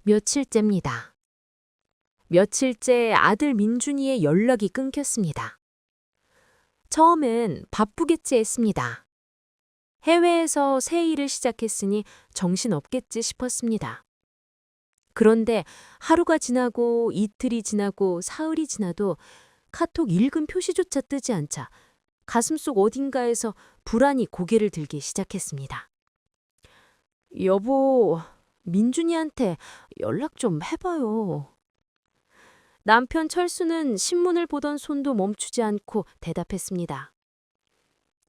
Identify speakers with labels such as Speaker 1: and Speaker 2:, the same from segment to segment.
Speaker 1: 며칠째입니다. 며칠째 아들 민준이의 연락이 끊겼습니다. 처음엔 바쁘겠지 했습니다. 해외에서 새 일을 시작했으니 정신없겠지 싶었습니다. 그런데 하루가 지나고 이틀이 지나고 사흘이 지나도 카톡 읽은 표시조차 뜨지 않자 가슴속 어딘가에서 불안이 고개를 들기 시작했습니다. 여보, 민준이한테 연락 좀 해봐요. 남편 철수는 신문을 보던 손도 멈추지 않고 대답했습니다.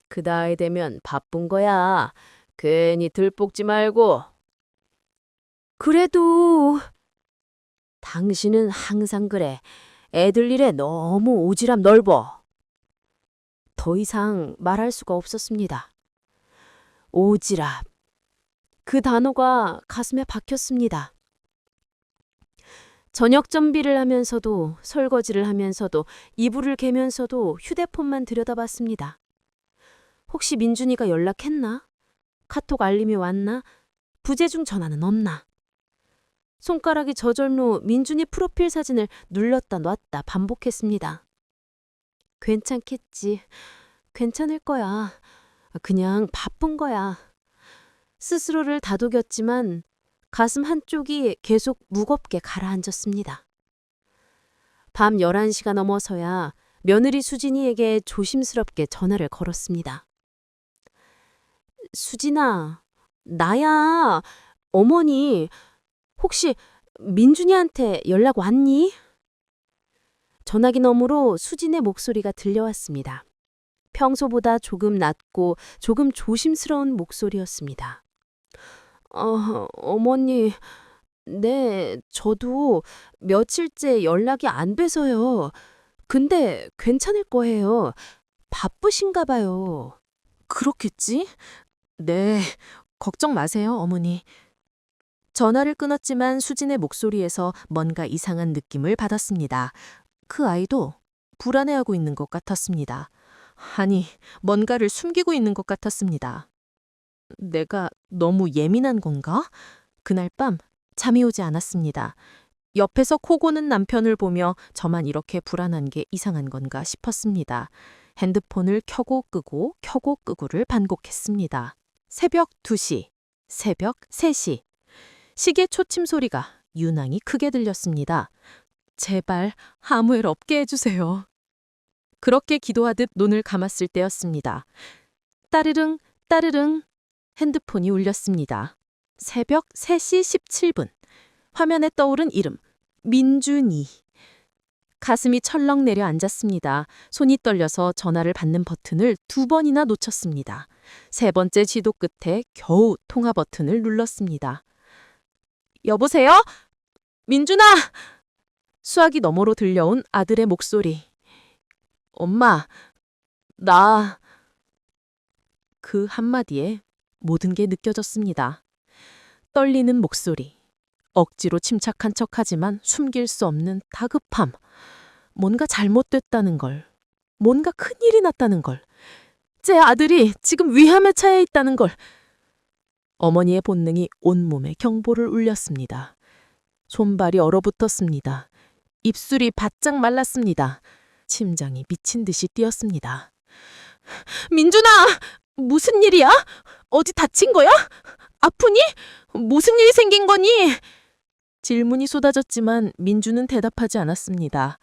Speaker 1: 그 나이 되면 바쁜 거야. 괜히 들볶지 말고. 그래도 당신은 항상 그래. 애들 일에 너무 오지랖 넓어. 더 이상 말할 수가 없었습니다. 오지랖. 그 단어가 가슴에 박혔습니다. 저녁 준비를 하면서도 설거지를 하면서도 이불을 개면서도 휴대폰만 들여다봤습니다. 혹시 민준이가 연락했나? 카톡 알림이 왔나? 부재중 전화는 없나? 손가락이 저절로 민준이 프로필 사진을 눌렀다 놨다 반복했습니다. 괜찮겠지. 괜찮을 거야. 그냥 바쁜 거야. 스스로를 다독였지만 가슴 한쪽이 계속 무겁게 가라앉았습니다. 밤 11시가 넘어서야 며느리 수진이에게 조심스럽게 전화를 걸었습니다. 수진아, 나야. 어머니, 혹시 민준이한테 연락 왔니? 전화기 너머로 수진의 목소리가 들려왔습니다. 평소보다 조금 낮고 조금 조심스러운 목소리였습니다. 어머니, 네, 저도 며칠째 연락이 안 돼서요. 근데 괜찮을 거예요. 바쁘신가 봐요. 그렇겠지? 네, 걱정 마세요, 어머니. 전화를 끊었지만 수진의 목소리에서 뭔가 이상한 느낌을 받았습니다. 그 아이도 불안해하고 있는 것 같았습니다. 아니, 뭔가를 숨기고 있는 것 같았습니다. 내가 너무 예민한 건가? 그날 밤 잠이 오지 않았습니다. 옆에서 코 고는 남편을 보며 저만 이렇게 불안한 게 이상한 건가 싶었습니다. 핸드폰을 켜고 끄고를 반복했습니다. 새벽 2시, 새벽 3시. 시계 초침 소리가 유난히 크게 들렸습니다. 제발 아무 일 없게 해주세요. 그렇게 기도하듯 눈을 감았을 때였습니다. 따르릉 따르릉 핸드폰이 울렸습니다. 새벽 3시 17분. 화면에 떠오른 이름 민준이. 가슴이 철렁 내려앉았습니다. 손이 떨려서 전화를 받는 버튼을 2번이나 놓쳤습니다. 3번째 지도 끝에 겨우 통화 버튼을 눌렀습니다. 여보세요? 민준아! 수화기 너머로 들려온 아들의 목소리. 엄마, 나... 그 한마디에 모든 게 느껴졌습니다. 떨리는 목소리. 억지로 침착한 척하지만 숨길 수 없는 다급함. 뭔가 잘못됐다는 걸. 뭔가 큰일이 났다는 걸. 제 아들이 지금 위험에 처해 있다는 걸. 어머니의 본능이 온몸에 경보를 울렸습니다. 손발이 얼어붙었습니다. 입술이 바짝 말랐습니다. 심장이 미친 듯이 뛰었습니다. 민준아! 무슨 일이야? 어디 다친 거야? 아프니? 무슨 일이 생긴 거니? 질문이 쏟아졌지만 민준은 대답하지 않았습니다.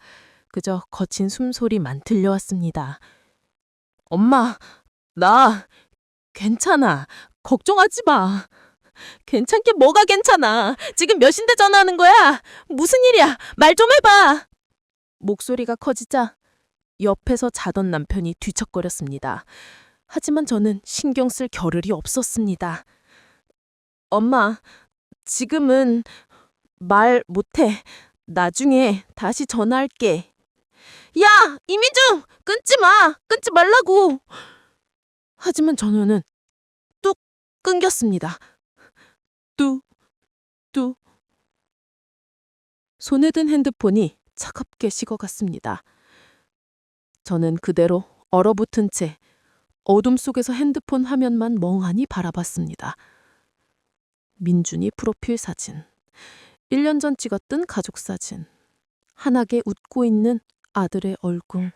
Speaker 1: 그저 거친 숨소리만 들려왔습니다. 엄마, 나 괜찮아. 걱정하지 마. 괜찮게 뭐가 괜찮아. 지금 몇인데 전화하는 거야? 무슨 일이야? 말 좀 해봐. 목소리가 커지자 옆에서 자던 남편이 뒤척거렸습니다. 하지만 저는 신경 쓸 겨를이 없었습니다. 엄마, 지금은 말 못해. 나중에 다시 전화할게. 야, 이민중! 끊지 마! 끊지 말라고! 하지만 전화는 뚝 끊겼습니다. 뚜. 손에 든 핸드폰이 차갑게 식어갔습니다. 저는 그대로 얼어붙은 채 어둠 속에서 핸드폰 화면만 멍하니 바라봤습니다. 민준이 프로필 사진. 1년 전 찍었던 가족 사진. 환하게 웃고 있는 아들의 얼굴.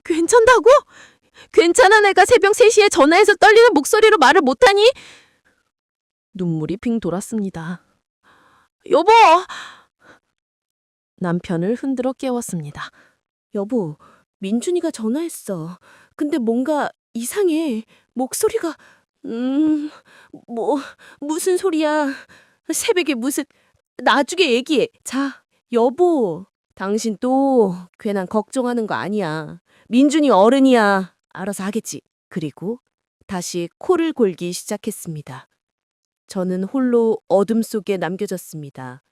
Speaker 1: 괜찮다고? 괜찮아, 애가 새벽 3시에 전화해서 떨리는 목소리로 말을 못하니? 눈물이 빙 돌았습니다. 여보! 남편을 흔들어 깨웠습니다. 여보, 민준이가 전화했어. 근데 뭔가 이상해. 목소리가... 무슨 소리야. 새벽에 무슨... 나중에 얘기해. 자, 여보. 당신 또 괜한 걱정하는 거 아니야. 민준이 어른이야. 알아서 하겠지. 그리고 다시 코를 골기 시작했습니다. 저는 홀로 어둠 속에 남겨졌습니다.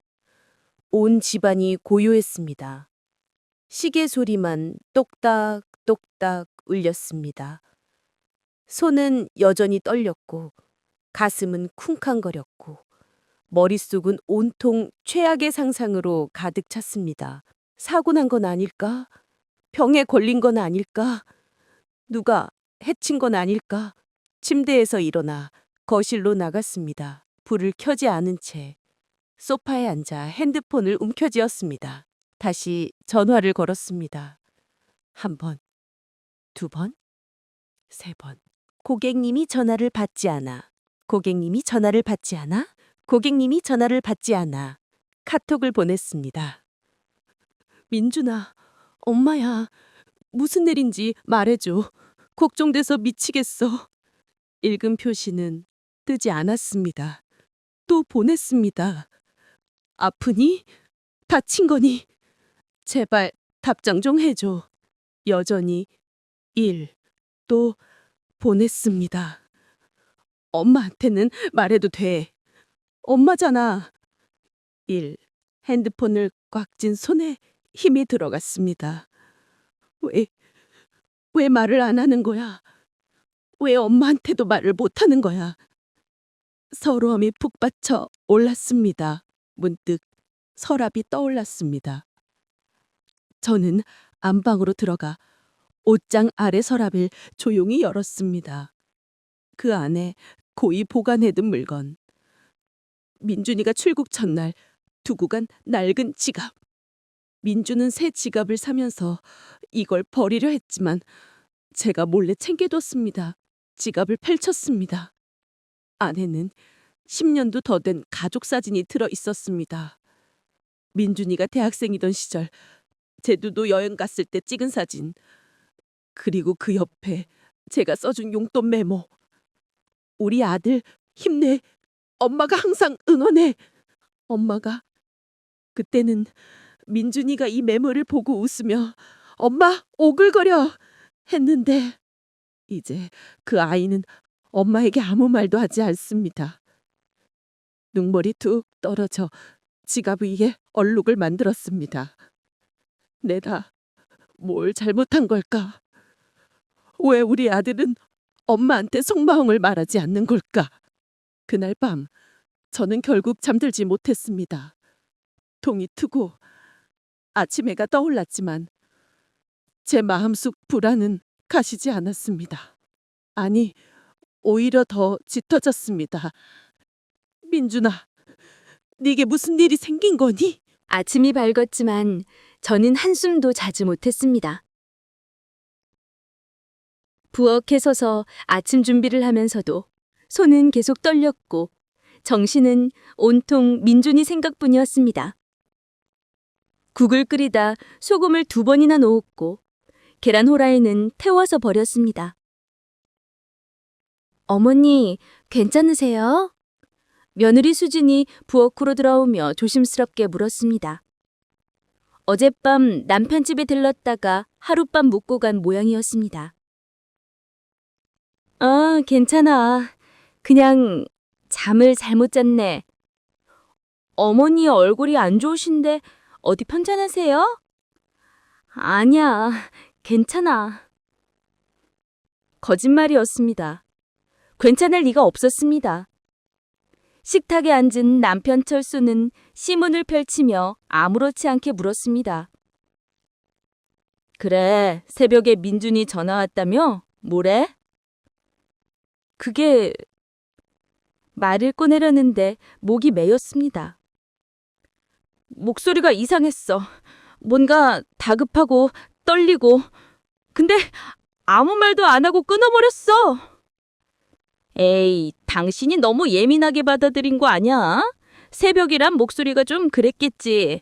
Speaker 1: 온 집안이 고요했습니다. 시계 소리만 똑딱 똑딱 울렸습니다. 손은 여전히 떨렸고 가슴은 쿵쾅거렸고 머릿속은 온통 최악의 상상으로 가득 찼습니다. 사고 난 건 아닐까? 병에 걸린 건 아닐까? 누가 해친 건 아닐까? 침대에서 일어나 거실로 나갔습니다. 불을 켜지 않은 채 소파에 앉아 핸드폰을 움켜쥐었습니다. 다시 전화를 걸었습니다. 1번, 2번, 3번. 고객님이 전화를 받지 않아. 고객님이 전화를 받지 않아. 고객님이 전화를 받지 않아. 카톡을 보냈습니다. 민준아, 엄마야. 무슨 일인지 말해줘. 걱정돼서 미치겠어. 읽은 표시는 뜨지 않았습니다. 또 보냈습니다. 아프니? 다친 거니? 제발 답장 좀 해줘. 여전히 1. 또 보냈습니다. 엄마한테는 말해도 돼. 엄마잖아. 1. 핸드폰을 꽉 쥔 손에 힘이 들어갔습니다. 왜 말을 안 하는 거야? 왜 엄마한테도 말을 못 하는 거야? 서러움이 북받쳐 올랐습니다. 문득 서랍이 떠올랐습니다. 저는 안방으로 들어가 옷장 아래 서랍을 조용히 열었습니다. 그 안에 고이 보관해둔 물건. 민준이가 출국 첫날 두고 간 낡은 지갑. 민준은 새 지갑을 사면서 이걸 버리려 했지만 제가 몰래 챙겨뒀습니다. 지갑을 펼쳤습니다. 안에는 10년도 더 된 가족 사진이 들어 있었습니다. 민준이가 대학생이던 시절 제주도 여행 갔을 때 찍은 사진. 그리고 그 옆에 제가 써준 용돈 메모. 우리 아들 힘내. 엄마가 항상 응원해. 엄마가 그때는 민준이가 이 메모를 보고 웃으며 엄마 오글거려 했는데 이제 그 아이는 엄마에게 아무 말도 하지 않습니다. 눈물이 툭 떨어져 지갑 위에 얼룩을 만들었습니다. 내가 뭘 잘못한 걸까? 왜 우리 아들은 엄마한테 속마음을 말하지 않는 걸까? 그날 밤 저는 결국 잠들지 못했습니다. 통이 트고 아침 해가 떠올랐지만 제 마음속 불안은 가시지 않았습니다. 아니, 오히려 더 짙어졌습니다. 민준아, 네게 무슨 일이 생긴 거니?
Speaker 2: 아침이 밝았지만 저는 한숨도 자지 못했습니다. 부엌에 서서 아침 준비를 하면서도 손은 계속 떨렸고 정신은 온통 민준이 생각뿐이었습니다. 국을 끓이다 소금을 2번이나 넣었고 계란 후라이는 태워서 버렸습니다. 어머니, 괜찮으세요? 며느리 수진이 부엌으로 들어오며 조심스럽게 물었습니다. 어젯밤 남편 집에 들렀다가 하룻밤 묵고 간 모양이었습니다. 괜찮아. 그냥 잠을 잘못 잤네. 어머니 얼굴이 안 좋으신데 어디 편찮으세요? 아니야, 괜찮아. 거짓말이었습니다. 괜찮을 리가 없었습니다. 식탁에 앉은 남편 철수는 시문을 펼치며 아무렇지 않게 물었습니다. 그래, 새벽에 민준이 전화 왔다며? 뭐래? 그게... 말을 꺼내려는데 목이 메였습니다. 목소리가 이상했어. 뭔가 다급하고 떨리고. 근데 아무 말도 안 하고 끊어버렸어. 에이, 당신이 너무 예민하게 받아들인 거 아니야? 새벽이란 목소리가 좀 그랬겠지.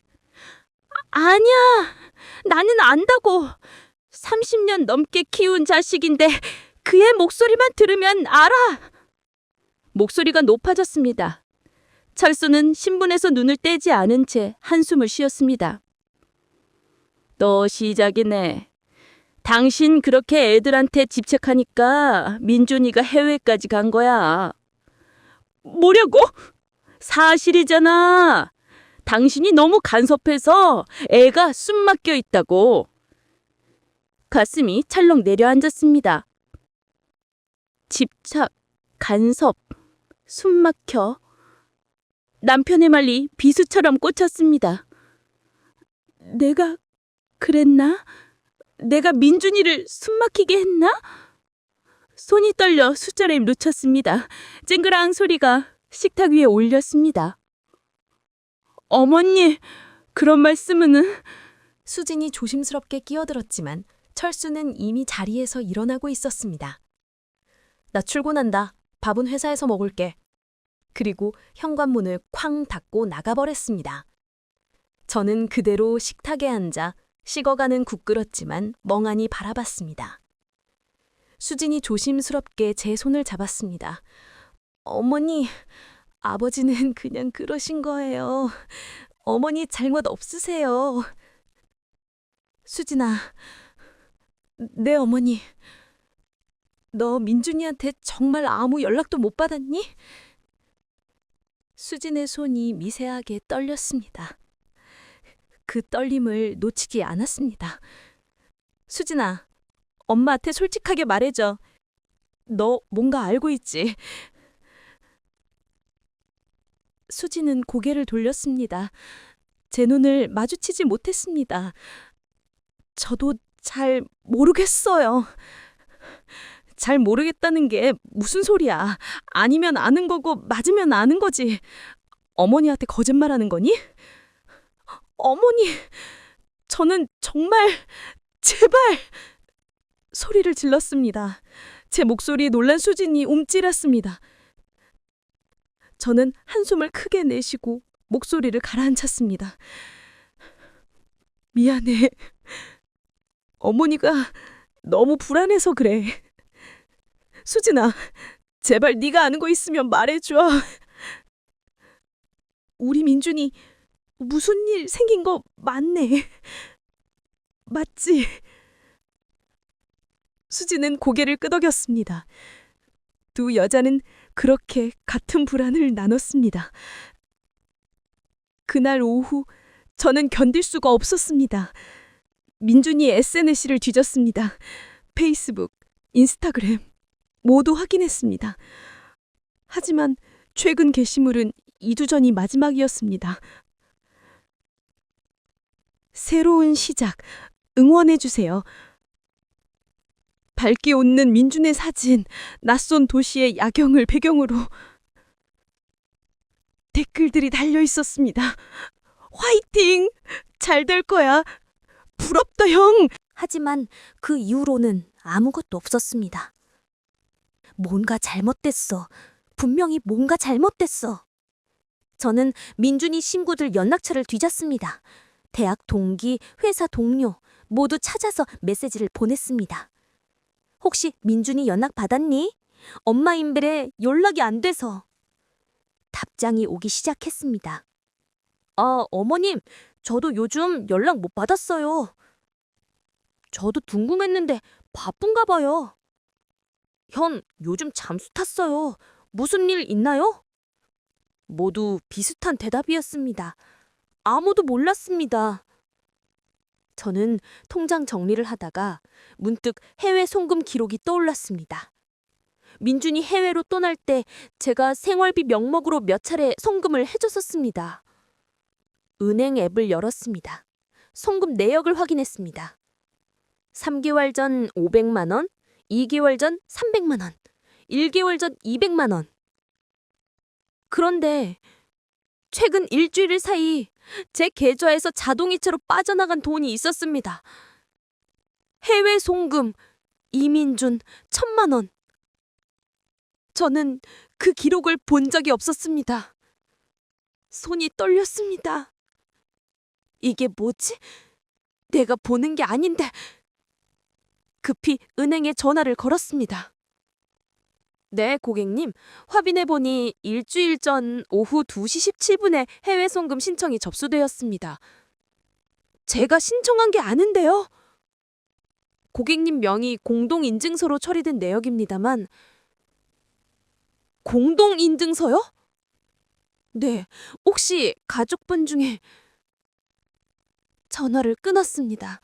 Speaker 2: 아니야, 나는 안다고. 30년 넘게 키운 자식인데 그의 목소리만 들으면 알아. 목소리가 높아졌습니다. 철수는 신문에서 눈을 떼지 않은 채 한숨을 쉬었습니다. 또 시작이네. 당신 그렇게 애들한테 집착하니까 민준이가 해외까지 간 거야. 뭐냐고? 사실이잖아. 당신이 너무 간섭해서 애가 숨 막혀 있다고. 가슴이 찰렁 내려앉았습니다. 집착, 간섭, 숨 막혀. 남편의 말이 비수처럼 꽂혔습니다. 내가 그랬나? 내가 민준이를 숨 막히게 했나? 손이 떨려 숫자를 놓쳤습니다. 쨍그랑 소리가 식탁 위에 올렸습니다. 어머니, 그런 말씀은...
Speaker 1: 수진이 조심스럽게 끼어들었지만 철수는 이미 자리에서 일어나고 있었습니다. 나 출근한다. 밥은 회사에서 먹을게. 그리고 현관문을 쾅 닫고 나가버렸습니다. 저는 그대로 식탁에 앉아 식어가는 국 끓었지만 멍하니 바라봤습니다. 수진이 조심스럽게 제 손을 잡았습니다. 어머니, 아버지는 그냥 그러신 거예요. 어머니 잘못 없으세요. 수진아, 네 어머니. 너 민준이한테 정말 아무 연락도 못 받았니? 수진의 손이 미세하게 떨렸습니다. 그 떨림을 놓치지 않았습니다. 수진아, 엄마한테 솔직하게 말해줘. 너 뭔가 알고 있지? 수진은 고개를 돌렸습니다. 제 눈을 마주치지 못했습니다. 저도 잘 모르겠어요. 잘 모르겠다는 게 무슨 소리야. 아니면 아는 거고 맞으면 아는 거지. 어머니한테 거짓말하는 거니? 어머니, 저는 정말 제발 소리를 질렀습니다. 제 목소리에 놀란 수진이 움찔했습니다. 저는 한숨을 크게 내쉬고 목소리를 가라앉혔습니다. 미안해. 어머니가 너무 불안해서 그래. 수진아, 제발 네가 아는 거 있으면 말해줘. 우리 민준이 무슨 일 생긴 거 맞네. 맞지? 수진은 고개를 끄덕였습니다. 두 여자는 그렇게 같은 불안을 나눴습니다. 그날 오후 저는 견딜 수가 없었습니다. 민준이 SNS를 뒤졌습니다. 페이스북, 인스타그램 모두 확인했습니다. 하지만 최근 게시물은 2주 전이 마지막이었습니다. 새로운 시작, 응원해주세요. 밝게 웃는 민준의 사진, 낯선 도시의 야경을 배경으로 댓글들이 달려 있었습니다. 화이팅! 잘 될 거야. 부럽다, 형!
Speaker 3: 하지만 그 이후로는 아무것도 없었습니다. 뭔가 잘못됐어. 분명히 뭔가 잘못됐어. 저는 민준이 친구들 연락처를 뒤졌습니다. 대학 동기, 회사 동료 모두 찾아서 메시지를 보냈습니다. 혹시 민준이 연락 받았니? 엄마 인벨에 연락이 안 돼서. 답장이 오기 시작했습니다. 어머님, 저도 요즘 연락 못 받았어요. 저도 궁금했는데 바쁜가 봐요. 현, 요즘 잠수 탔어요. 무슨 일 있나요? 모두 비슷한 대답이었습니다. 아무도 몰랐습니다. 저는 통장 정리를 하다가 문득 해외 송금 기록이 떠올랐습니다. 민준이 해외로 떠날 때 제가 생활비 명목으로 몇 차례 송금을 해줬었습니다. 은행 앱을 열었습니다. 송금 내역을 확인했습니다. 3개월 전 500만 원, 2개월 전 300만 원, 1개월 전 200만 원. 그런데 최근 일주일 사이 제 계좌에서 자동이체로 빠져나간 돈이 있었습니다. 해외 송금 이민준 1,000만 원. 저는 그 기록을 본 적이 없었습니다. 손이 떨렸습니다. 이게 뭐지? 내가 보는 게 아닌데. 급히 은행에 전화를 걸었습니다. 네, 고객님. 확인해보니 일주일 전 오후 2시 17분에 해외 송금 신청이 접수되었습니다. 제가 신청한 게 아닌데요. 고객님 명의 공동인증서로 처리된 내역입니다만. 공동인증서요? 네, 혹시 가족분 중에. 전화를 끊었습니다.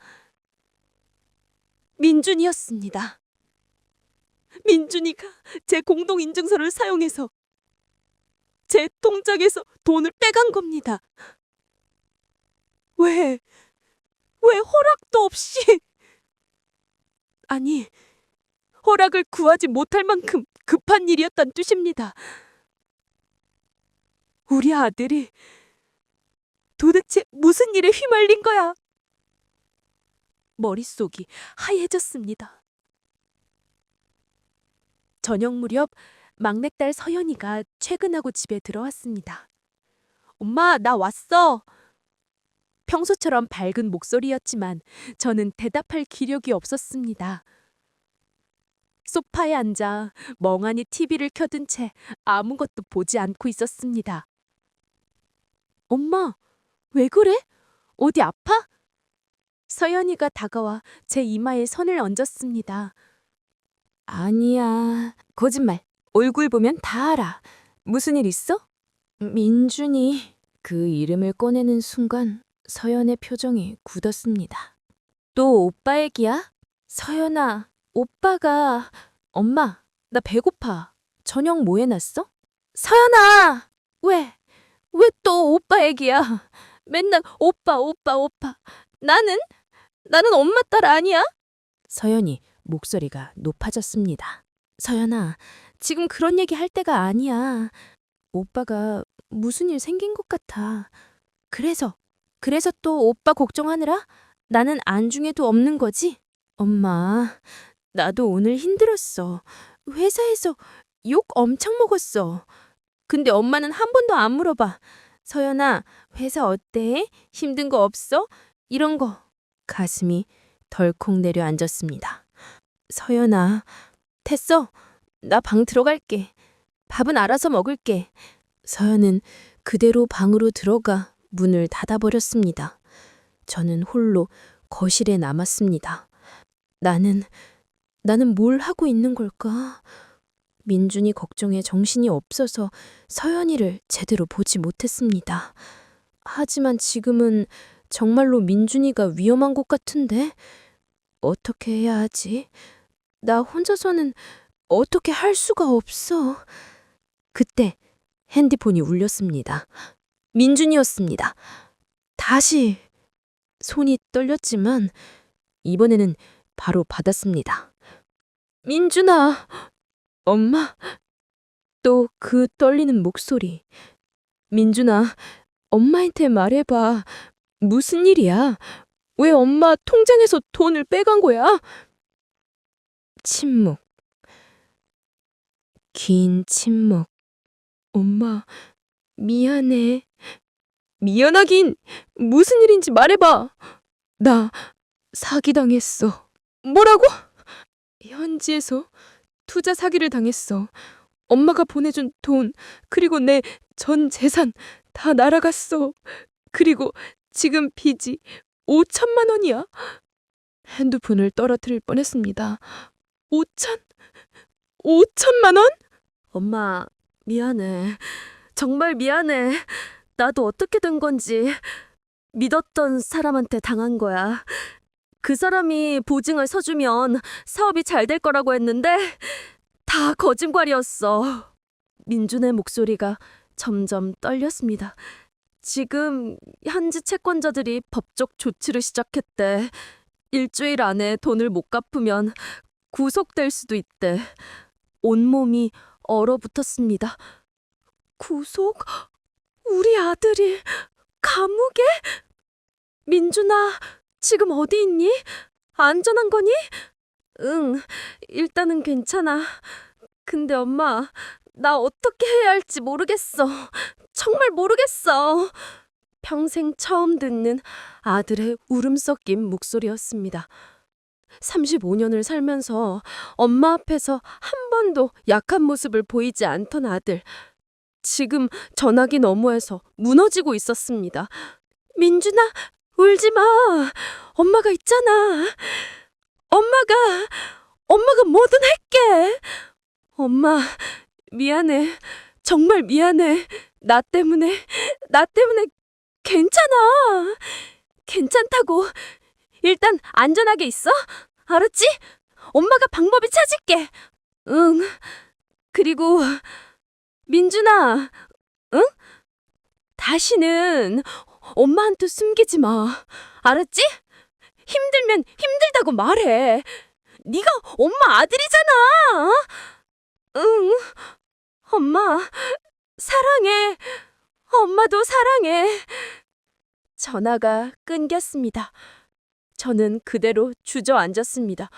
Speaker 3: 민준이었습니다. 민준이가 제 공동인증서를 사용해서 제 통장에서 돈을 빼간 겁니다. 왜 허락도 없이. 아니, 허락을 구하지 못할 만큼 급한 일이었단 뜻입니다. 우리 아들이 도대체 무슨 일에 휘말린 거야? 머릿속이 하얘졌습니다. 저녁 무렵 막내딸 서연이가 퇴근하고 집에 들어왔습니다. 엄마, 나 왔어. 평소처럼 밝은 목소리였지만 저는 대답할 기력이 없었습니다. 소파에 앉아 멍하니 TV를 켜둔 채 아무것도 보지 않고 있었습니다. 엄마, 왜 그래? 어디 아파? 서연이가 다가와 제 이마에 손을 얹었습니다. 아니야, 거짓말. 얼굴 보면 다 알아. 무슨 일 있어? 민준이. 그 이름을 꺼내는 순간 서연의 표정이 굳었습니다. 또 오빠 얘기야? 서연아, 오빠가. 엄마, 나 배고파. 저녁 뭐 해놨어? 서연아! 왜 또 오빠 얘기야? 맨날 오빠. 나는 엄마 딸 아니야? 서연이 목소리가 높아졌습니다. 서연아, 지금 그런 얘기 할 때가 아니야. 오빠가 무슨 일 생긴 것 같아. 그래서 또 오빠 걱정하느라 나는 안중에도 없는 거지? 엄마, 나도 오늘 힘들었어. 회사에서 욕 엄청 먹었어. 근데 엄마는 한 번도 안 물어봐. 서연아, 회사 어때? 힘든 거 없어? 이런 거. 가슴이 덜컥 내려앉았습니다. 서연아, 됐어. 나 방 들어갈게. 밥은 알아서 먹을게. 서연은 그대로 방으로 들어가 문을 닫아버렸습니다. 저는 홀로 거실에 남았습니다. 나는 뭘 하고 있는 걸까? 민준이 걱정에 정신이 없어서 서연이를 제대로 보지 못했습니다. 하지만 지금은 정말로 민준이가 위험한 것 같은데? 어떻게 해야 하지? 나 혼자서는 어떻게 할 수가 없어. 그때 핸드폰이 울렸습니다. 민준이었습니다. 다시. 손이 떨렸지만 이번에는 바로 받았습니다. 민준아. 엄마. 또 그 떨리는 목소리. 민준아, 엄마한테 말해봐. 무슨 일이야? 왜 엄마 통장에서 돈을 빼간 거야? 침묵. 긴 침묵. 엄마, 미안해. 미안하긴. 무슨 일인지 말해봐. 나 사기당했어. 뭐라고? 현지에서 투자 사기를 당했어. 엄마가 보내준 돈, 그리고 내 전 재산 다 날아갔어. 그리고 지금 빚이 5천만 원이야. 핸드폰을 떨어뜨릴 뻔했습니다. 5천만 원? 엄마, 미안해. 정말 미안해. 나도 어떻게 된 건지. 믿었던 사람한테 당한 거야. 그 사람이 보증을 서주면 사업이 잘 될 거라고 했는데 다 거짓말이었어. 민준의 목소리가 점점 떨렸습니다. 지금 현지 채권자들이 법적 조치를 시작했대. 일주일 안에 돈을 못 갚으면 구속될 수도 있대. 온몸이 얼어붙었습니다. 구속? 우리 아들이 감옥에? 민준아, 지금 어디 있니? 안전한 거니? 응, 일단은 괜찮아. 근데 엄마, 나 어떻게 해야 할지 모르겠어. 정말 모르겠어. 평생 처음 듣는 아들의 울음 섞인 목소리였습니다. 35년을 살면서 엄마 앞에서 한 번도 약한 모습을 보이지 않던 아들. 지금 전화기 너머에서 무너지고 있었습니다. 민준아, 울지 마. 엄마가 있잖아. 엄마가 뭐든 할게. 엄마, 미안해. 정말 미안해. 나 때문에 괜찮아. 괜찮다고. 일단 안전하게 있어. 알았지? 엄마가 방법을 찾을게. 응. 그리고 민준아, 응? 다시는 엄마한테 숨기지 마. 알았지? 힘들면 힘들다고 말해. 네가 엄마 아들이잖아. 응. 엄마 사랑해. 엄마도 사랑해. 전화가 끊겼습니다. 저는 그대로 주저앉았습니다.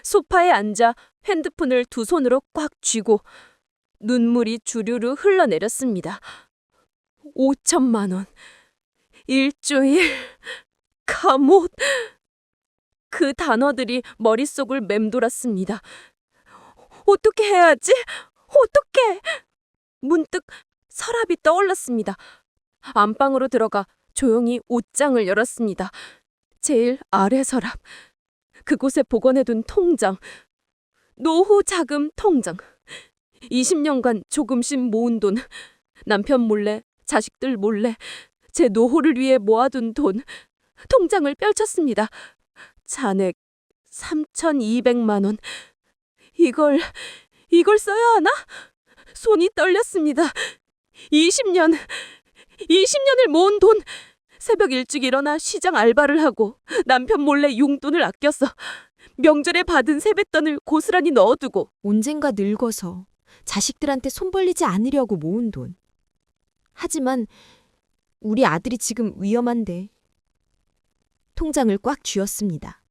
Speaker 3: 소파에 앉아 핸드폰을 두 손으로 꽉 쥐고 눈물이 주르르 흘러내렸습니다. 5천만 원, 일주일, 감옷. 그 단어들이 머릿속을 맴돌았습니다. 어떻게 해야 하지? 어떻게? 문득 서랍이 떠올랐습니다. 안방으로 들어가 조용히 옷장을 열었습니다. 제일 아래 서랍. 그곳에 보관해둔 통장. 노후 자금 통장. 20년간 조금씩 모은 돈. 남편 몰래, 자식들 몰래 제 노후를 위해 모아둔 돈. 통장을 펼쳤습니다. 잔액 3,200만 원. 이걸 써야 하나? 손이 떨렸습니다. 20년을 모은 돈. 새벽 일찍 일어나 시장 알바를 하고 남편 몰래 용돈을 아껴서 명절에 받은 세뱃돈을 고스란히 넣어두고
Speaker 2: 언젠가 늙어서 자식들한테 손 벌리지 않으려고 모은 돈. 하지만 우리 아들이 지금 위험한데. 통장을 꽉 쥐었습니다.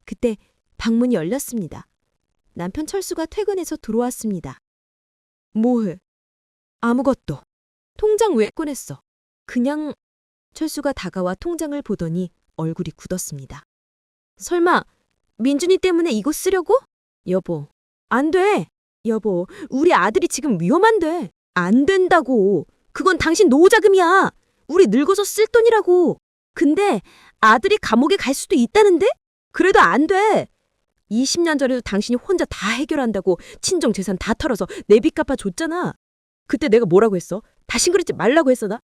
Speaker 2: 그때 방문이 열렸습니다. 남편 철수가 퇴근해서 들어왔습니다. 뭐해? 아무것도. 통장 왜 꺼냈어? 그냥. 철수가 다가와 통장을 보더니 얼굴이 굳었습니다. 설마 민준이 때문에 이거 쓰려고? 여보, 안 돼. 여보, 우리 아들이 지금 위험한데. 안 된다고. 그건 당신 노후 자금이야. 우리 늙어서 쓸 돈이라고. 근데 아들이 감옥에 갈 수도 있다는데? 그래도 안 돼. 20년 전에도 당신이 혼자 다 해결한다고 친정 재산 다 털어서 내 빚 갚아줬잖아. 그때 내가 뭐라고 했어? 다신 그러지 말라고 했어 나?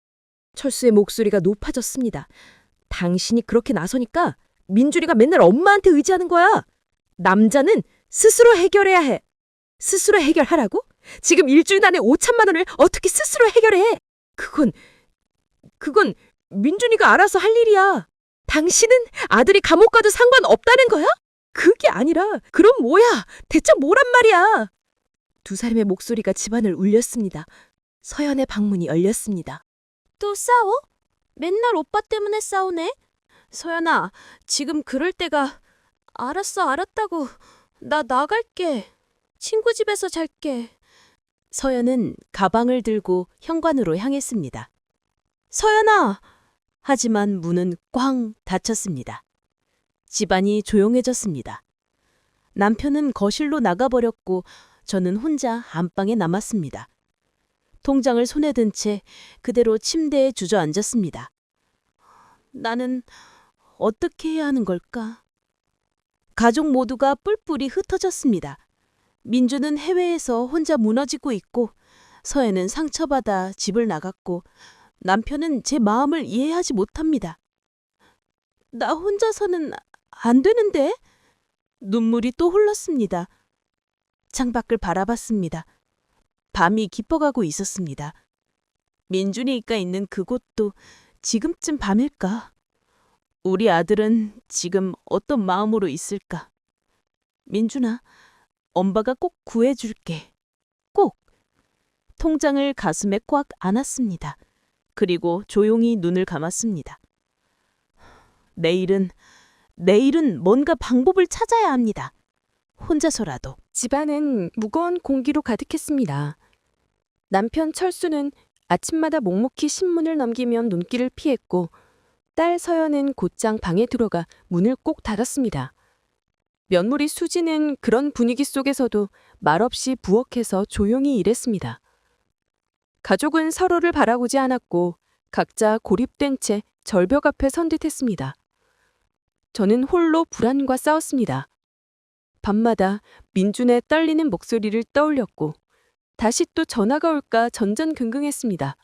Speaker 2: 철수의 목소리가 높아졌습니다. 당신이 그렇게 나서니까 민준이가 맨날 엄마한테 의지하는 거야. 남자는 스스로 해결해야 해. 스스로 해결하라고? 지금 일주일 안에 5천만 원을 어떻게 스스로 해결해? 그건 민준이가 알아서 할 일이야. 당신은 아들이 감옥 가도 상관없다는 거야? 그게 아니라 그럼 뭐야? 대체 뭐란 말이야? 두 사람의 목소리가 집안을 울렸습니다. 서연의 방문이 열렸습니다.
Speaker 3: 또 싸워? 맨날 오빠 때문에 싸우네. 서연아, 지금 그럴 때가. 알았어, 알았다고. 나 나갈게. 친구 집에서 잘게. 서연은 가방을 들고 현관으로 향했습니다. 서연아! 하지만 문은 꽝 닫혔습니다. 집안이 조용해졌습니다. 남편은 거실로 나가버렸고 저는 혼자 안방에 남았습니다. 통장을 손에 든 채 그대로 침대에 주저앉았습니다. 나는 어떻게 해야 하는 걸까? 가족 모두가 뿔뿔이 흩어졌습니다. 민주는 해외에서 혼자 무너지고 있고 서연은 상처받아 집을 나갔고 남편은 제 마음을 이해하지 못합니다. 나 혼자서는 안 되는데? 눈물이 또 흘렀습니다. 창밖을 바라봤습니다. 밤이 깊어가고 있었습니다. 민준이가 있는 그곳도 지금쯤 밤일까? 우리 아들은 지금 어떤 마음으로 있을까? 민준아, 엄마가 꼭 구해줄게. 꼭. 통장을 가슴에 꽉 안았습니다. 그리고 조용히 눈을 감았습니다. 내일은 뭔가 방법을 찾아야 합니다. 혼자서라도.
Speaker 4: 집안은 무거운 공기로 가득했습니다. 남편 철수는 아침마다 묵묵히 신문을 넘기면 눈길을 피했고 딸 서연은 곧장 방에 들어가 문을 꼭 닫았습니다. 며느리 수지는 그런 분위기 속에서도 말없이 부엌에서 조용히 일했습니다. 가족은 서로를 바라보지 않았고 각자 고립된 채 절벽 앞에 선 듯했습니다. 저는 홀로 불안과 싸웠습니다. 밤마다 민준의 떨리는 목소리를 떠올렸고 다시 또 전화가 올까 전전긍긍했습니다.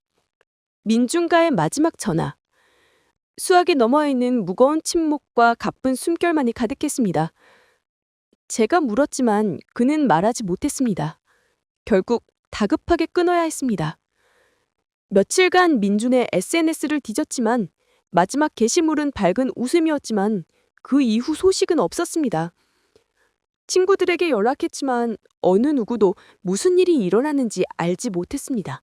Speaker 4: 민준과의 마지막 전화. 수학에 넘어있는 무거운 침묵과 가쁜 숨결만이 가득했습니다. 제가 물었지만 그는 말하지 못했습니다. 결국 다급하게 끊어야 했습니다. 며칠간 민준의 SNS를 뒤졌지만 마지막 게시물은 밝은 웃음이었지만 그 이후 소식은 없었습니다. 친구들에게 연락했지만 어느 누구도 무슨 일이 일어났는지 알지 못했습니다.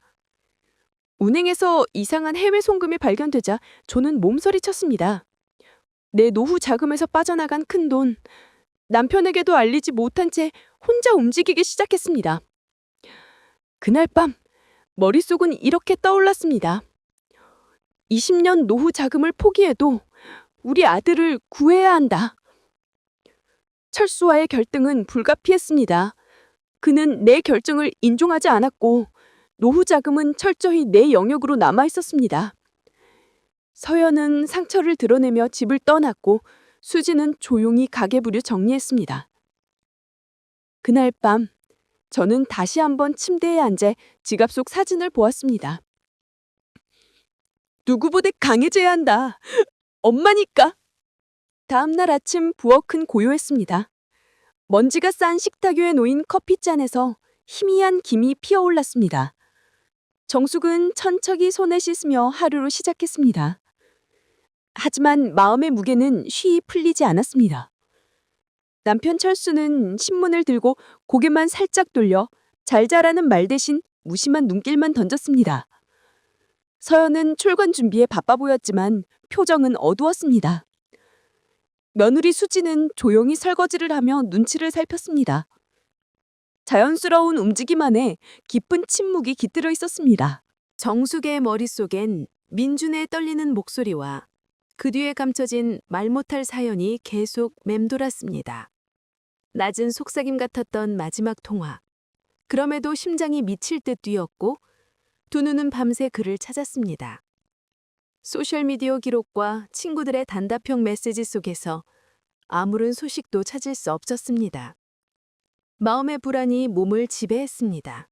Speaker 4: 은행에서 이상한 해외 송금이 발견되자 저는 몸서리쳤습니다. 내 노후 자금에서 빠져나간 큰돈, 남편에게도 알리지 못한 채 혼자 움직이기 시작했습니다. 그날 밤 머릿속은 이렇게 떠올랐습니다. 20년 노후 자금을 포기해도 우리 아들을 구해야 한다. 철수와의 결등은 불가피했습니다. 그는 내 결정을 인정하지 않았고 노후 자금은 철저히 내 영역으로 남아 있었습니다. 서연은 상처를 드러내며 집을 떠났고 수지는 조용히 가계부를 정리했습니다. 그날 밤 저는 다시 한번 침대에 앉아 지갑 속 사진을 보았습니다. 누구보다 강해져야 한다. 엄마니까. 다음 날 아침 부엌은 고요했습니다. 먼지가 싼 식탁 위에 놓인 커피잔에서 희미한 김이 피어올랐습니다. 정숙은 천천히 손을 씻으며 하루를 시작했습니다. 하지만 마음의 무게는 쉬이 풀리지 않았습니다. 남편 철수는 신문을 들고 고개만 살짝 돌려 잘 자라는 말 대신 무심한 눈길만 던졌습니다. 서연은 출근 준비에 바빠 보였지만 표정은 어두웠습니다. 며느리 수지는 조용히 설거지를 하며 눈치를 살폈습니다. 자연스러운 움직임 안에 깊은 침묵이 깃들어 있었습니다.
Speaker 3: 정숙의 머릿속엔 민준의 떨리는 목소리와 그 뒤에 감춰진 말 못할 사연이 계속 맴돌았습니다. 낮은 속삭임 같았던 마지막 통화. 그럼에도 심장이 미칠 듯 뛰었고 두 눈은 밤새 그를 찾았습니다. 소셜미디어 기록과 친구들의 단답형 메시지 속에서 아무런 소식도 찾을 수 없었습니다. 마음의 불안이 몸을 지배했습니다.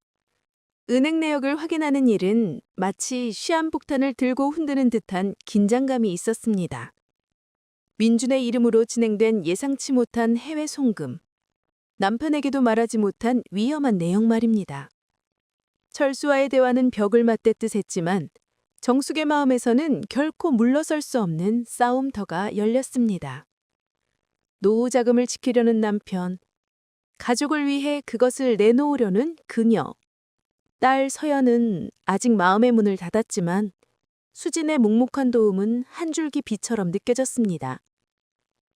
Speaker 3: 은행 내역을 확인하는 일은 마치 시한폭탄을 들고 흔드는 듯한 긴장감이 있었습니다. 민준의 이름으로 진행된 예상치 못한 해외 송금. 남편에게도 말하지 못한 위험한 내용 말입니다. 철수와의 대화는 벽을 맞대듯 했지만 정숙의 마음에서는 결코 물러설 수 없는 싸움터가 열렸습니다. 노후 자금을 지키려는 남편, 가족을 위해 그것을 내놓으려는 그녀. 딸 서연은 아직 마음의 문을 닫았지만 수진의 묵묵한 도움은 한 줄기 빛처럼 느껴졌습니다.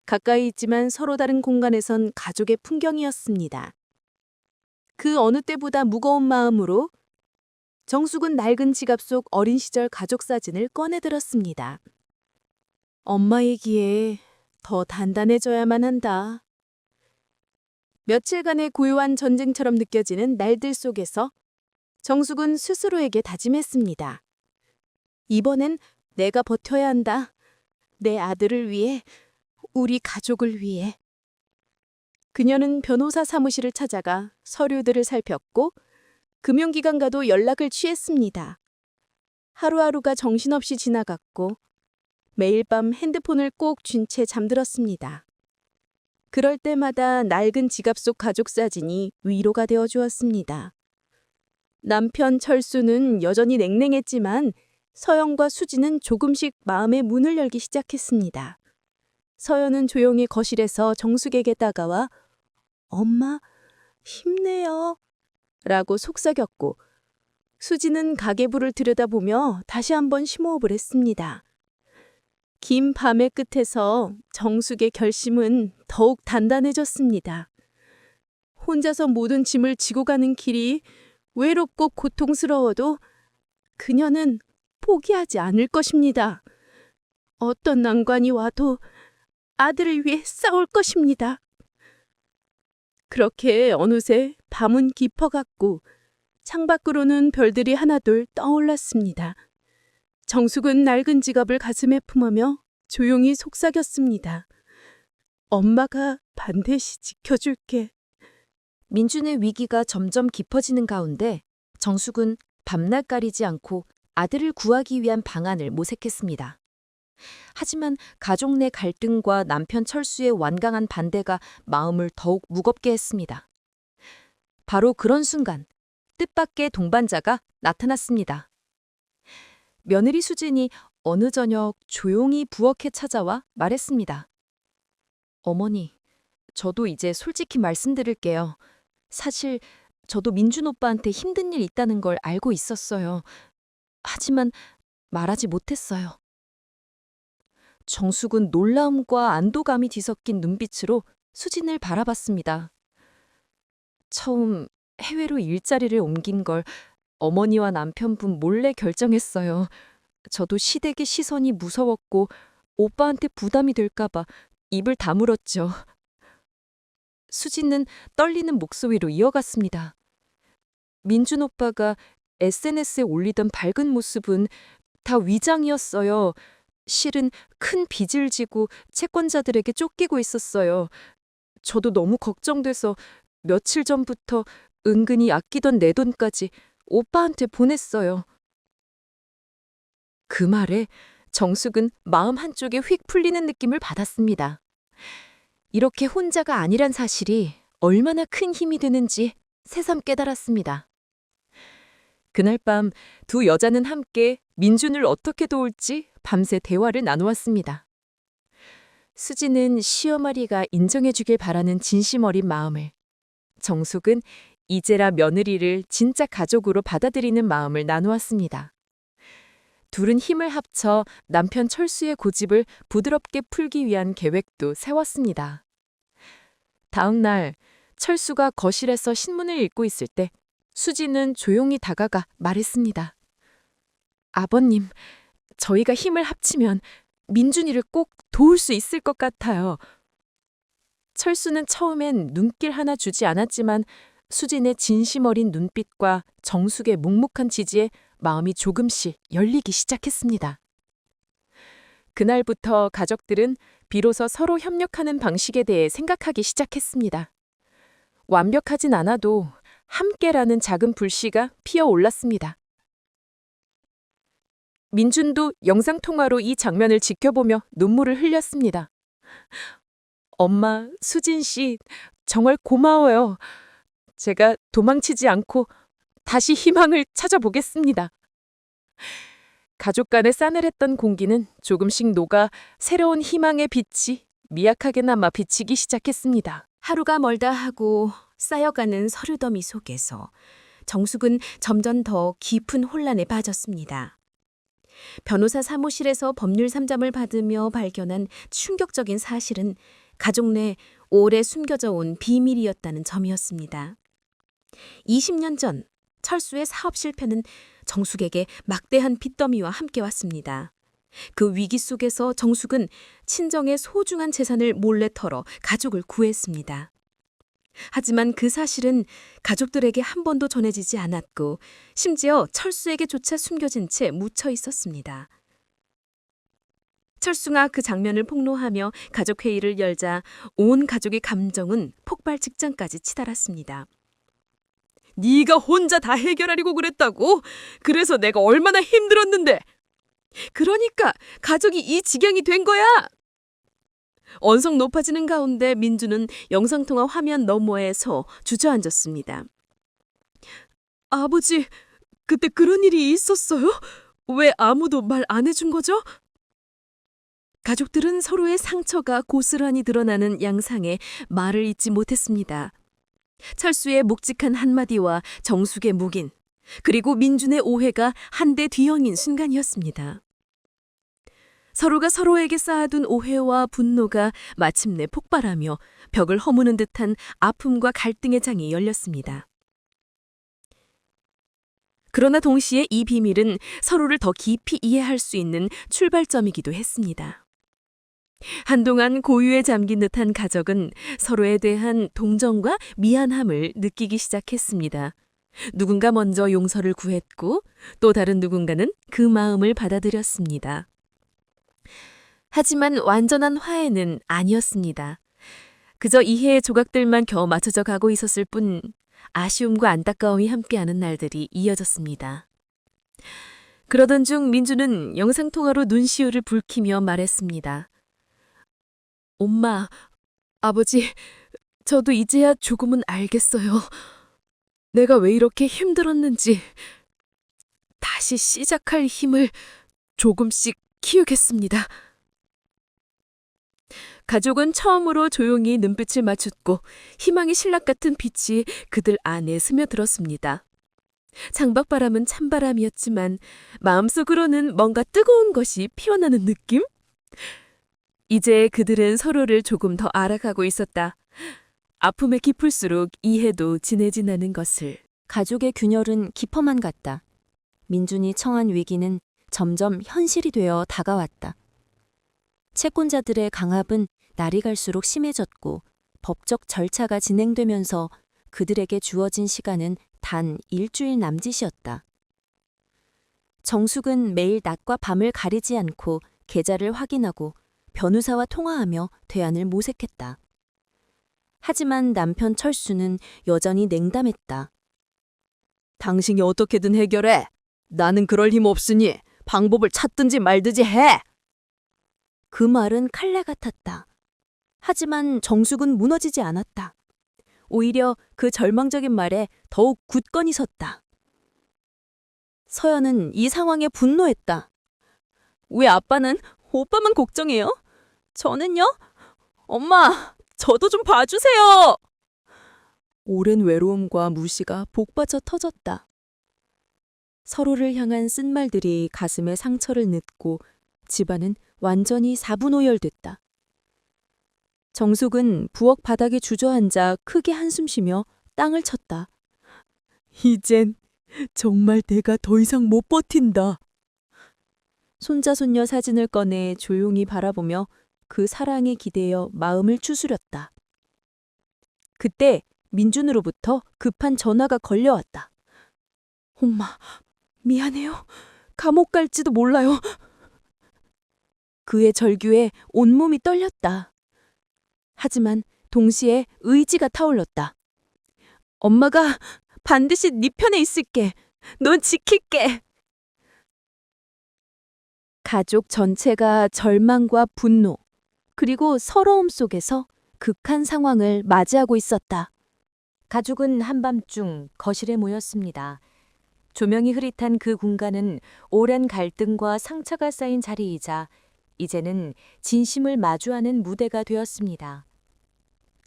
Speaker 3: 가까이 있지만 서로 다른 공간에선 가족의 풍경이었습니다. 그 어느 때보다 무거운 마음으로 정숙은 낡은 지갑 속 어린 시절 가족 사진을 꺼내들었습니다. 엄마이기에 더 단단해져야만 한다. 며칠간의 고요한 전쟁처럼 느껴지는 날들 속에서 정숙은 스스로에게 다짐했습니다. 이번엔 내가 버텨야 한다. 내 아들을 위해, 우리 가족을 위해. 그녀는 변호사 사무실을 찾아가 서류들을 살폈고 금융기관과도 연락을 취했습니다. 하루하루가 정신없이 지나갔고 매일 밤 핸드폰을 꼭 쥔 채 잠들었습니다. 그럴 때마다 낡은 지갑 속 가족 사진이 위로가 되어 주었습니다. 남편 철수는 여전히 냉랭했지만 서연과 수지는 조금씩 마음의 문을 열기 시작했습니다. 서연은 조용히 거실에서 정숙에게 다가와 엄마 힘내요 라고 속삭였고 수지는 가계부를 들여다보며 다시 한번 심호흡을 했습니다. 긴 밤의 끝에서 정숙의 결심은 더욱 단단해졌습니다. 혼자서 모든 짐을 지고 가는 길이 외롭고 고통스러워도 그녀는 포기하지 않을 것입니다. 어떤 난관이 와도 아들을 위해 싸울 것입니다. 그렇게 어느새 밤은 깊어갔고 창밖으로는 별들이 하나둘 떠올랐습니다. 정숙은 낡은 지갑을 가슴에 품으며 조용히 속삭였습니다. 엄마가 반드시 지켜줄게.
Speaker 2: 민준의 위기가 점점 깊어지는 가운데 정숙은 밤낮 가리지 않고 아들을 구하기 위한 방안을 모색했습니다. 하지만 가족 내 갈등과 남편 철수의 완강한 반대가 마음을 더욱 무겁게 했습니다. 바로 그런 순간 뜻밖의 동반자가 나타났습니다. 며느리 수진이 어느 저녁 조용히 부엌에 찾아와 말했습니다. 어머니, 저도 이제 솔직히 말씀드릴게요. 사실 저도 민준 오빠한테 힘든 일 있다는 걸 알고 있었어요. 하지만 말하지 못했어요. 정숙은 놀라움과 안도감이 뒤섞인 눈빛으로 수진을 바라봤습니다. 처음 해외로 일자리를 옮긴 걸 어머니와 남편분 몰래 결정했어요. 저도 시댁의 시선이 무서웠고 오빠한테 부담이 될까봐 입을 다물었죠. 수진은 떨리는 목소리로 이어갔습니다. 민준 오빠가 SNS에 올리던 밝은 모습은 다 위장이었어요. 실은 큰 빚을 지고 채권자들에게 쫓기고 있었어요. 저도 너무 걱정돼서 며칠 전부터 은근히 아끼던 내 돈까지 오빠한테 보냈어요. 그 말에 정숙은 마음 한쪽에 휙 풀리는 느낌을 받았습니다. 이렇게 혼자가 아니란 사실이 얼마나 큰 힘이 되는지 새삼 깨달았습니다. 그날 밤 두 여자는 함께 민준을 어떻게 도울지 밤새 대화를 나누었습니다. 수지는 시어머니가 인정해주길 바라는 진심 어린 마음을, 정숙은 이제라 며느리를 진짜 가족으로 받아들이는 마음을 나누었습니다. 둘은 힘을 합쳐 남편 철수의 고집을 부드럽게 풀기 위한 계획도 세웠습니다. 다음 날 철수가 거실에서 신문을 읽고 있을 때 수지는 조용히 다가가 말했습니다. 아버님, 저희가 힘을 합치면 민준이를 꼭 도울 수 있을 것 같아요. 철수는 처음엔 눈길 하나 주지 않았지만 수진의 진심 어린 눈빛과 정숙의 묵묵한 지지에 마음이 조금씩 열리기 시작했습니다. 그날부터 가족들은 비로소 서로 협력하는 방식에 대해 생각하기 시작했습니다. 완벽하진 않아도 함께라는 작은 불씨가 피어올랐습니다. 민준도 영상통화로 이 장면을 지켜보며 눈물을 흘렸습니다. 엄마, 수진 씨, 정말 고마워요. 제가 도망치지 않고 다시 희망을 찾아보겠습니다. 가족 간에 싸늘했던 공기는 조금씩 녹아 새로운 희망의 빛이 미약하게나마 비치기 시작했습니다.
Speaker 3: 하루가 멀다 하고 쌓여가는 서류더미 속에서 정숙은 점점 더 깊은 혼란에 빠졌습니다. 변호사 사무실에서 법률 상담을 받으며 발견한 충격적인 사실은 가족 내 오래 숨겨져 온 비밀이었다는 점이었습니다. 20년 전 철수의 사업 실패는 정숙에게 막대한 빚더미와 함께 왔습니다. 그 위기 속에서 정숙은 친정의 소중한 재산을 몰래 털어 가족을 구했습니다. 하지만 그 사실은 가족들에게 한 번도 전해지지 않았고 심지어 철수에게조차 숨겨진 채 묻혀 있었습니다. 철수가 그 장면을 폭로하며 가족회의를 열자 온 가족의 감정은 폭발 직전까지 치달았습니다. 네가 혼자 다 해결하려고 그랬다고? 그래서 내가 얼마나 힘들었는데! 그러니까 가족이 이 지경이 된 거야! 언성 높아지는 가운데 민주는 영상통화 화면 너머에 서 주저앉았습니다. 아버지, 그때 그런 일이 있었어요? 왜 아무도 말 안 해준 거죠? 가족들은 서로의 상처가 고스란히 드러나는 양상에 말을 잇지 못했습니다. 철수의 묵직한 한마디와 정숙의 묵인,
Speaker 1: 그리고 민준의 오해가 한데 뒤엉인 순간이었습니다. 서로가 서로에게 쌓아둔 오해와 분노가 마침내 폭발하며 벽을 허무는 듯한 아픔과 갈등의 장이 열렸습니다. 그러나 동시에 이 비밀은 서로를 더 깊이 이해할 수 있는 출발점이기도 했습니다. 한동안 고유에 잠긴 듯한 가족은 서로에 대한 동정과 미안함을 느끼기 시작했습니다. 누군가 먼저 용서를 구했고 또 다른 누군가는 그 마음을 받아들였습니다. 하지만 완전한 화해는 아니었습니다. 그저 이해의 조각들만 겨우 맞춰져 가고 있었을 뿐 아쉬움과 안타까움이 함께하는 날들이 이어졌습니다. 그러던 중 민주는 영상통화로 눈시울을 붉히며 말했습니다. 엄마, 아버지, 저도 이제야 조금은 알겠어요. 내가 왜 이렇게 힘들었는지. 다시 시작할 힘을 조금씩 키우겠습니다. 가족은 처음으로 조용히 눈빛을 맞췄고 희망의 신락 같은 빛이 그들 안에 스며들었습니다. 창밖바람은 찬바람이었지만 마음속으로는 뭔가 뜨거운 것이 피어나는 느낌? 이제 그들은 서로를 조금 더 알아가고 있었다. 아픔에 깊을수록 이해도 진해지는 것을.
Speaker 2: 가족의 균열은 깊어만 갔다. 민준이 처한 위기는 점점 현실이 되어 다가왔다. 채권자들의 강압은 날이 갈수록 심해졌고 법적 절차가 진행되면서 그들에게 주어진 시간은 단 일주일 남짓이었다. 정숙은 매일 낮과 밤을 가리지 않고 계좌를 확인하고 변호사와 통화하며 대안을 모색했다. 하지만 남편 철수는 여전히 냉담했다.
Speaker 4: 당신이 어떻게든 해결해. 나는 그럴 힘 없으니 방법을 찾든지 말든지 해.
Speaker 2: 그 말은 칼날 같았다. 하지만 정숙은 무너지지 않았다. 오히려 그 절망적인 말에 더욱 굳건히 섰다. 서연은 이 상황에 분노했다. 왜 아빠는 오빠만 걱정해요? 저는요? 엄마, 저도 좀 봐주세요! 오랜 외로움과 무시가 복받쳐 터졌다. 서로를 향한 쓴말들이 가슴에 상처를 넣고 집안은 완전히 사분오열됐다. 정숙은 부엌 바닥에 주저앉아 크게 한숨 쉬며 땅을 쳤다. 이젠 정말 내가 더 이상 못 버틴다. 손자 손녀 사진을 꺼내 조용히 바라보며 그 사랑에 기대어 마음을 추스렸다. 그때 민준으로부터 급한 전화가 걸려왔다. 엄마, 미안해요. 감옥 갈지도 몰라요. 그의 절규에 온몸이 떨렸다. 하지만 동시에 의지가 타올랐다. 엄마가 반드시 네 편에 있을게. 넌 지킬게. 가족 전체가 절망과 분노, 그리고 서러움 속에서 극한 상황을 맞이하고 있었다. 가족은 한밤중 거실에 모였습니다. 조명이 흐릿한 그 공간은 오랜 갈등과 상처가 쌓인 자리이자 이제는 진심을 마주하는 무대가 되었습니다.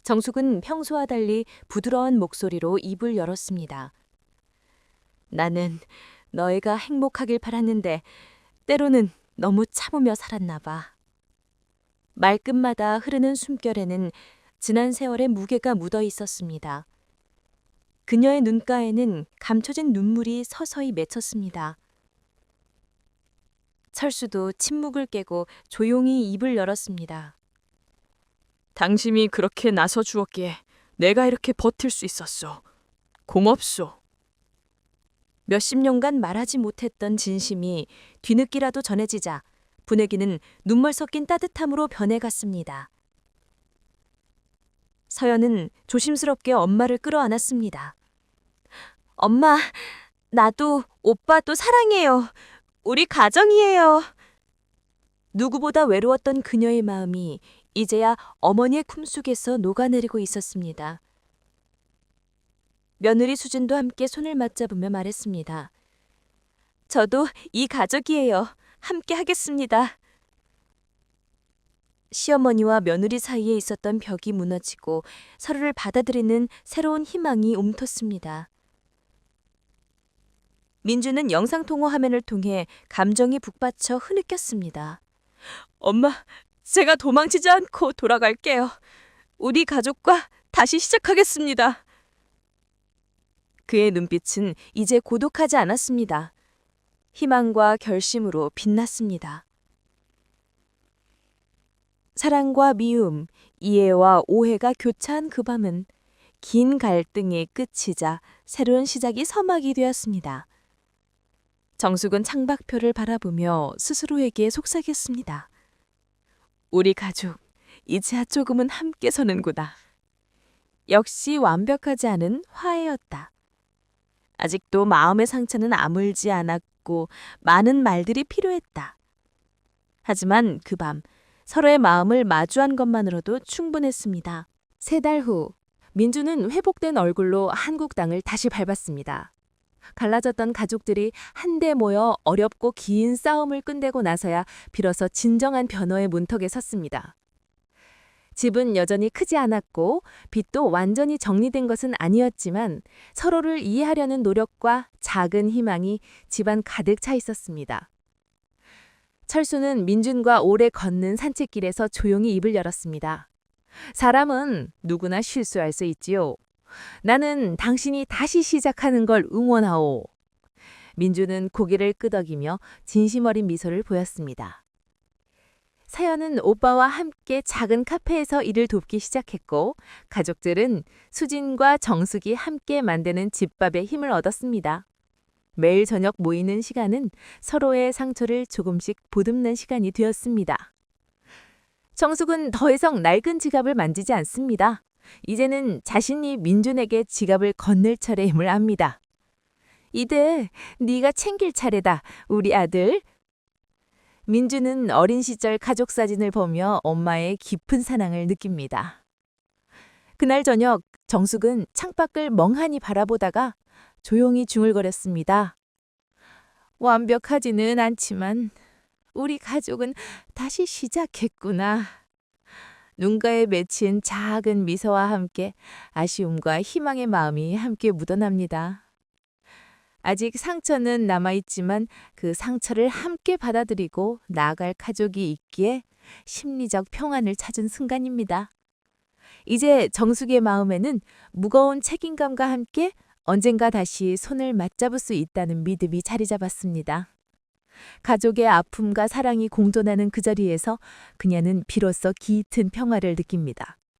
Speaker 2: 정숙은 평소와 달리 부드러운 목소리로 입을 열었습니다. 나는 너희가 행복하길 바랐는데 때로는 너무 참으며 살았나 봐. 말끝마다 흐르는 숨결에는 지난 세월의 무게가 묻어 있었습니다. 그녀의 눈가에는 감춰진 눈물이 서서히 맺혔습니다. 철수도 침묵을 깨고 조용히 입을 열었습니다.
Speaker 4: 당신이 그렇게 나서 주었기에 내가 이렇게 버틸 수 있었소. 고맙소.
Speaker 2: 몇십 년간 말하지 못했던 진심이 뒤늦게라도 전해지자 분위기는 눈물 섞인 따뜻함으로 변해갔습니다. 서연은 조심스럽게 엄마를 끌어안았습니다. 엄마, 나도 오빠도 사랑해요. 우리 가정이에요. 누구보다 외로웠던 그녀의 마음이 이제야 어머니의 품속에서 녹아내리고 있었습니다. 며느리 수진도 함께 손을 맞잡으며 말했습니다. 저도 이 가족이에요. 함께 하겠습니다. 시어머니와 며느리 사이에 있었던 벽이 무너지고 서로를 받아들이는 새로운 희망이 움텄습니다.
Speaker 3: 민주는 영상통화 화면을 통해 감정이 북받쳐 흐느꼈습니다. 엄마, 제가 도망치지 않고 돌아갈게요. 우리 가족과 다시 시작하겠습니다. 그의 눈빛은 이제 고독하지 않았습니다. 희망과 결심으로 빛났습니다. 사랑과 미움, 이해와 오해가 교차한 그 밤은 긴 갈등의 끝이자 새로운 시작이 서막이 되었습니다. 정숙은 창밖표를 바라보며 스스로에게 속삭였습니다. 우리 가족, 이제야 조금은 함께 서는구나. 역시 완벽하지 않은 화해였다. 아직도 마음의 상처는 아물지 않았고 많은 말들이 필요했다. 하지만 그 밤 서로의 마음을 마주한 것만으로도 충분했습니다. 3달 후 민주는 회복된 얼굴로 한국 땅을 다시 밟았습니다. 갈라졌던 가족들이 한데 모여 어렵고 긴 싸움을 끝내고 나서야 비로소 진정한 변호의 문턱에 섰습니다. 집은 여전히 크지 않았고 빚도 완전히 정리된 것은 아니었지만 서로를 이해하려는 노력과 작은 희망이 집안 가득 차 있었습니다. 철수는 민준과 오래 걷는 산책길에서 조용히 입을 열었습니다. 사람은 누구나 실수할 수 있지요. 나는 당신이 다시 시작하는 걸 응원하오. 민주는 고개를 끄덕이며 진심 어린 미소를 보였습니다. 사연은 오빠와 함께 작은 카페에서 일을 돕기 시작했고 가족들은 수진과 정숙이 함께 만드는 집밥에 힘을 얻었습니다. 매일 저녁 모이는 시간은 서로의 상처를 조금씩 보듬는 시간이 되었습니다. 정숙은 더 이상 낡은 지갑을 만지지 않습니다. 이제는 자신이 민준에게 지갑을 건넬 차례임을 압니다. 이제 네가 챙길 차례다, 우리 아들. 민주는 어린 시절 가족 사진을 보며 엄마의 깊은 사랑을 느낍니다. 그날 저녁 정숙은 창밖을 멍하니 바라보다가 조용히 중얼거렸습니다. 완벽하지는 않지만 우리 가족은 다시 시작했구나. 눈가에 맺힌 작은 미소와 함께 아쉬움과 희망의 마음이 함께 묻어납니다. 아직 상처는 남아있지만 그 상처를 함께 받아들이고 나아갈 가족이 있기에 심리적 평안을 찾은 순간입니다. 이제 정숙의 마음에는 무거운 책임감과 함께 언젠가 다시 손을 맞잡을 수 있다는 믿음이 자리 잡았습니다. 가족의 아픔과 사랑이 공존하는 그 자리에서 그녀는 비로소 깃은 평화를 느낍니다.